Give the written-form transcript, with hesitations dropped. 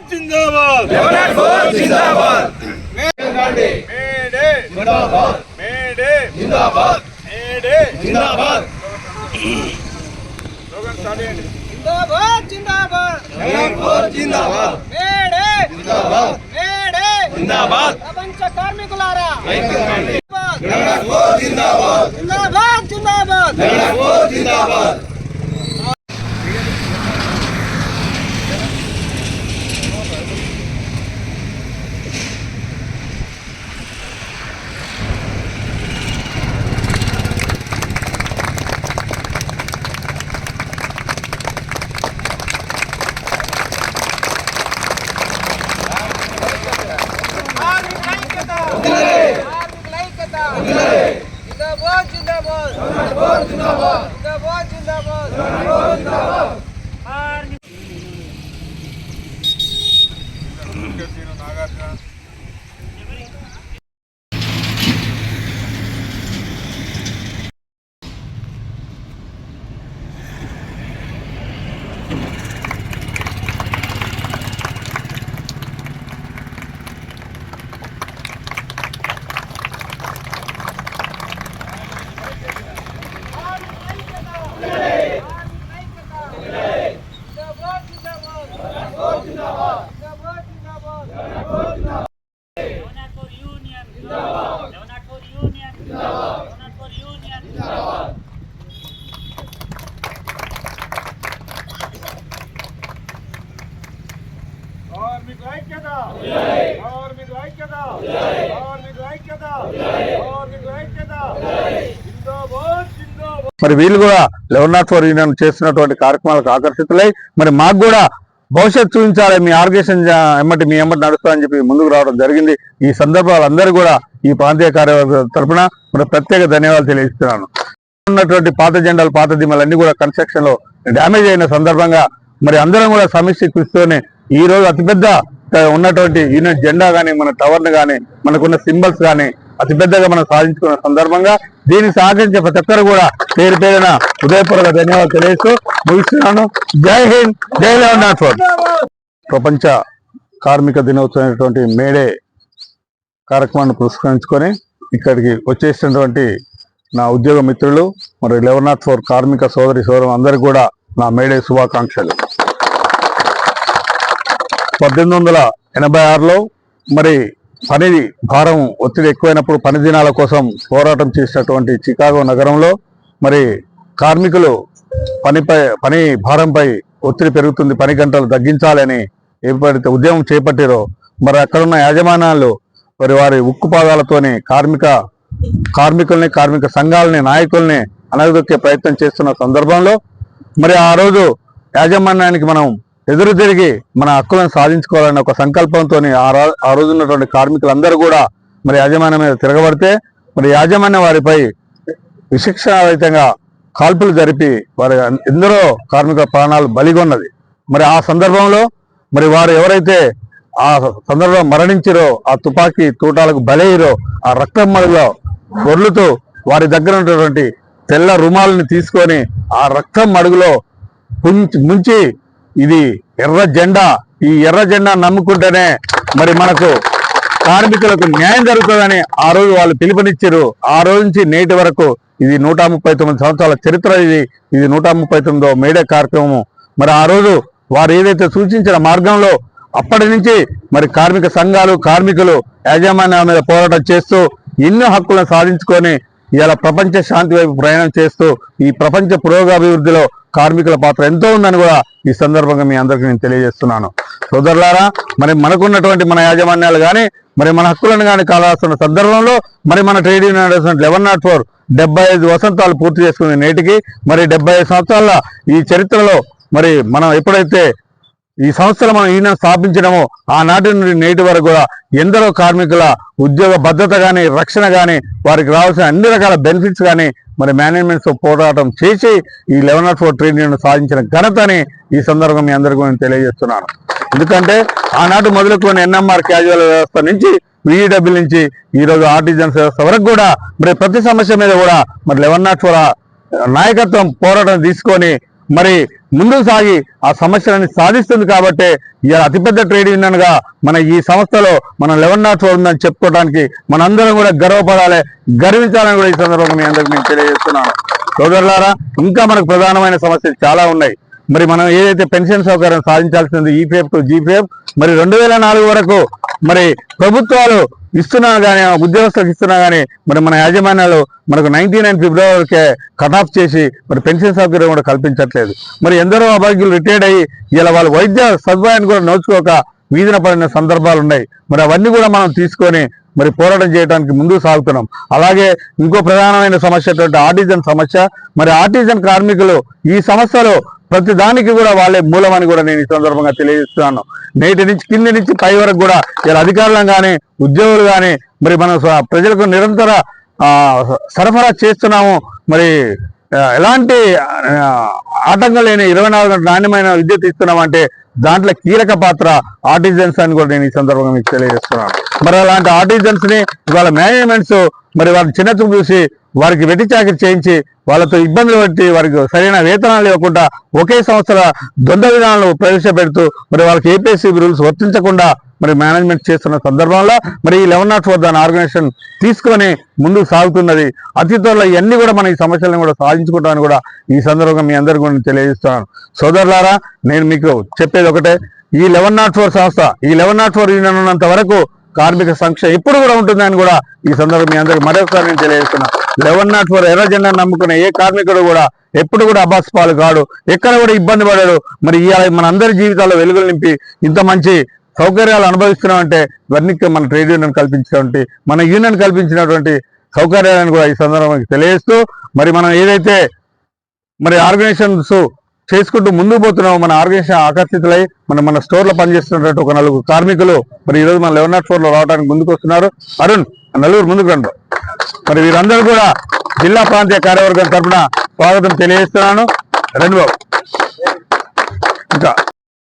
जिंदाबाद जिंदाबाद मेडे जिंदाबाद मेडे जिंदाबाद मेडे जिंदाबाद स्लोगन स्टार्ट చేయండి जिंदाबाद जिंदाबाद जिंदाबाद मेडे जिंदाबाद मेडे जिंदाबाद प्रपंच कार्मिकुलारा जिंदाबाद जिंदाबाद जिंदाबाद जिंदाबाद जिंदाबाद మరి వీళ్ళు కూడా 1104 యూనియన్ చేస్తున్నటువంటి కార్యక్రమాలకు ఆకర్షితులై మరి మాకు కూడా భవిష్యత్తు చూపించాలి, మీ ఆర్గనైజేషన్ మీ ఎమ్మటి నడుస్తారని చెప్పి ముందుకు రావడం జరిగింది. ఈ సందర్భాలు అందరూ కూడా ఈ ప్రాంతీయ కార్యవర్గ తరఫున మరి ప్రత్యేక ధన్యవాదాలు తెలియజేస్తున్నాను. ఉన్నటువంటి పాత జెండాలు పాత దిమ్మలన్నీ కూడా కన్స్ట్రక్షన్ లో డ్యామేజ్ అయిన సందర్భంగా మరి అందరం కూడా సమిష్టి కృషితోనే ఈ రోజు అతిపెద్ద ఉన్నటువంటి యూనియన్ జెండా కానీ మన టవర్ను కానీ మనకున్న సింబల్స్ కానీ అతిపెద్దగా మనం సాధించుకున్న సందర్భంగా దీనికి సహకరించే ప్రతి ఒక్కరు కూడా పేరు పేరున హృదయపూర్వక ధన్యవాదాలు తెలియజేస్తూ ముగిస్తున్నాను. జై హింద్, జై 1104. ప్రపంచ కార్మిక దినోత్సవం మేడే కార్యక్రమాన్ని పురస్కరించుకొని ఇక్కడికి వచ్చేసినటువంటి నా ఉద్యోగ మిత్రులు మరి 1104 కార్మిక సోదరి సోదరు అందరికీ కూడా నా మేడే శుభాకాంక్షలు. 1886లో మరి పని భారం ఒత్తిడి ఎక్కువైనప్పుడు పని దినాల కోసం పోరాటం చేసినటువంటి చికాగో నగరంలో మరి కార్మికులు పని భారంపై ఒత్తిడి పెరుగుతుంది, పని గంటలు తగ్గించాలని ఏర్పడితే ఉద్యమం చేపట్టారో మరి అక్కడున్న యాజమాన్యాలు మరి వారి ఉక్కుపాదాలతోని కార్మికుల్ని కార్మిక సంఘాలని నాయకుల్ని అనగదొక్కే ప్రయత్నం చేస్తున్న సందర్భంలో మరి ఆ రోజు యాజమాన్యానికి మనం ఎదురు తిరిగి మన హక్కులను సాధించుకోవాలనే ఒక సంకల్పంతో ఆ రోజు ఉన్నటువంటి కార్మికులందరూ కూడా మరి యాజమాన్యం మీద తిరగబడితే మరి యాజమాన్యం వారిపై విశిక్షణారహితంగా కాల్పులు జరిపి వారి ఎందరో కార్మిక ప్రాణాలు బలిగొన్నది. మరి ఆ సందర్భంలో మరి వారు ఎవరైతే ఆ సందర్భంలో మరణించారో ఆ తుపాకీ తూటాలకు బలయ్యారో ఆ రక్తం మడుగులో పొర్లుతూ వారి దగ్గర ఉన్నటువంటి తెల్ల రుమాలని తీసుకొని ఆ రక్తం మడుగులో ముంచి ఇది ఎర్ర జెండా, ఈ ఎర్ర జెండా నమ్ముకుంటేనే మరి మనకు కార్మికులకు న్యాయం జరుగుతుందని ఆ రోజు వాళ్ళు పిలుపునిచ్చారు. ఆ రోజు నుంచి నేటి వరకు ఇది 139 సంవత్సరాల చరిత్ర. ఇది 139వ మేడే కార్యక్రమం. మరి ఆ రోజు వారు ఏదైతే సూచించిన మార్గంలో అప్పటి నుంచి మరి కార్మిక సంఘాలు కార్మికులు యాజమాన్యాల మీద పోరాటం చేస్తూ ఎన్నో హక్కులను సాధించుకొని ఇలా ప్రపంచ శాంతి వైపు ప్రయాణం చేస్తూ ఈ ప్రపంచ పురోగభివృద్ధిలో కార్మికుల పాత్ర ఎంతో ఉందని కూడా ఈ సందర్భంగా మీ అందరికీ నేను తెలియజేస్తున్నాను. సోదరులారా, మరి మనకున్నటువంటి మన యాజమాన్యాలు కానీ మరి మన హక్కులను కానీ కావాల్సిన సందర్భంలో మరి మన ట్రేడ్ యూనియన్ 1104 75 వసంతాలు పూర్తి చేసుకుంది నేటికి. మరి 75 సంవత్సరాల ఈ చరిత్రలో మరి మనం ఎప్పుడైతే ఈ సంస్థలు మనం యూనియన్ స్థాపించడమో ఆనాటి నుండి నేటి వరకు కూడా ఎందరో కార్మికుల ఉద్యోగ భద్రత కానీ రక్షణ కానీ వారికి రావాల్సిన అన్ని రకాల బెనిఫిట్స్ కానీ మరి మేనేజ్మెంట్స్ పోరాటం చేసి ఈ 1104 ట్రేడ్ యూనియన్ సాధించిన ఘనతని ఈ సందర్భంగా మీ అందరికీ నేను తెలియజేస్తున్నాను. ఎందుకంటే ఆనాటి మొదలుకొని ఎన్ఎంఆర్ క్యాజువల్ వ్యవస్థ నుంచి విఈడబ్ల్యూ నుంచి ఈరోజు ఆర్టిజన్స్ వ్యవస్థ వరకు కూడా మరి ప్రతి సమస్య మీద కూడా మరి 1104 నాయకత్వం పోరాటం తీసుకొని మరి ముందుకు సాగి ఆ సమస్యలని సాధిస్తుంది కాబట్టి ఇవాళ అతిపెద్ద ట్రేడ్ యూనియన్ గా మన ఈ సంస్థలో మనం 1104 ఉందని చెప్పుకోవడానికి మనందరం కూడా గర్వపడాలి, గర్వించాలని కూడా ఈ సందర్భంగా మీ అందరికి నేను తెలియజేస్తున్నాను. సోదరులారా, ఇంకా మనకు ప్రధానమైన సమస్యలు చాలా ఉన్నాయి. మరి మనం ఏదైతే పెన్షన్ సౌకర్యం సాధించాల్సింది ఈపీఎఫ్ టు జీపీఎఫ్ మరి 2004 వరకు మరి ప్రభుత్వాలు ఇస్తున్నా కానీ ఉద్యోగస్తులకు ఇస్తున్నా కానీ మరి మన యాజమాన్యాలు మనకు 99 ఫిబ్రవరికే కట్ ఆఫ్ చేసి మరి పెన్షన్ సౌకర్యం కూడా కల్పించట్లేదు. మరి ఎందరో అభాగ్యులు రిటైర్డ్ అయ్యి ఇలా వాళ్ళు వైద్య సదుపాయాన్ని కూడా నోచుకోక వీధిన పడిన సందర్భాలు ఉన్నాయి. మరి అవన్నీ కూడా మనం తీసుకొని మరి పోరాటం చేయడానికి ముందుకు సాగుతున్నాం. అలాగే ఇంకో ప్రధానమైన సమస్య ఆర్టిజన్ సమస్య. మరి ఆర్టిజన్ కార్మికులు ఈ సమస్యలో ప్రతి దానికి కూడా వాళ్ళే మూలమని కూడా నేను ఈ సందర్భంగా తెలియజేస్తున్నాను. నేటి నుంచి కింది నుంచి పై వరకు కూడా ఇలా అధికారులను కానీ ఉద్యోగులు కానీ మరి మనం ప్రజలకు నిరంతర సరఫరా చేస్తున్నాము. మరి ఎలాంటి ఆటంకం లేని 24 గంటల నాణ్యమైన విద్యుత్ ఇస్తున్నామంటే దాంట్లో కీలక పాత్ర ఆర్టిజన్స్ అని కూడా నేను ఈ సందర్భంగా మీకు తెలియజేస్తున్నాను. మరి అలాంటి ఆర్టిజన్స్ ని ఇవాళ మేనేజ్మెంట్స్ మరి వారిని చిన్నచూపు చూసి వారికి వెట్టి చాకిరి చేయించి వాళ్ళతో ఇబ్బందులు పెట్టి వారికి సరైన వేతనాలు ఇవ్వకుండా ఒకే సంవత్సర ద్వంద్వ విధానాలను ప్రవేశపెడుతూ మరి వాళ్ళకి ఏపీఎస్సీ రూల్స్ వర్తించకుండా మరి మేనేజ్మెంట్ చేస్తున్న సందర్భంలో మరి ఈ 1104 దాని ఆర్గనైజేషన్ తీసుకొని ముందుకు సాగుతున్నది. అతి త్వరలో ఇవన్నీ కూడా మన ఈ సమస్యలను కూడా సాధించుకుంటామని కూడా ఈ సందర్భంగా మీ అందరికీ కూడా తెలియజేస్తున్నాను. సోదరులారా, నేను మీకు చెప్పేది ఒకటే, ఈ 1104 సంస్థ ఈ 1104 యూనియన్ ఉన్నంత వరకు కార్మిక సంక్షేమం ఎప్పుడు కూడా ఉంటుందని కూడా ఈ సందర్భం మీ అందరికీ మరొకసారి నేను తెలియజేస్తున్నా. 1104 ఎర్ర జెండా నమ్ముకునే ఏ కార్మికుడు కూడా ఎప్పుడు కూడా అబాస్ పాలు కాడు, ఎక్కడ కూడా ఇబ్బంది పడాడు. మరి ఇవాళ మన అందరి జీవితాల్లో వెలుగులు నింపి ఇంత మంచి సౌకర్యాలు అనుభవిస్తున్నామంటే ఇవన్నీ మన ట్రేడ్ యూనియన్ కల్పించినటువంటి మన యూనియన్ కల్పించినటువంటి సౌకర్యాలను కూడా ఈ సందర్భంగా తెలియజేస్తూ మరి మనం ఏదైతే మరి ఆర్గనైజేషన్స్ చేసుకుంటూ ముందుకు పోతున్నాము, మన ఆర్గనైజేషన్ ఆకర్షితులై మన స్టోర్లో పనిచేస్తున్నటువంటి ఒక 4 కార్మికులు మరి ఈరోజు మన 1104 రావడానికి ముందుకు వస్తున్నారు. అరుణ్, నలుగురు ముందుకు రండి. మరి వీరందరూ కూడా జిల్లా ప్రాంతీయ కార్యవర్గం తరఫున స్వాగతం తెలియజేస్తున్నాను. రండి బాబు.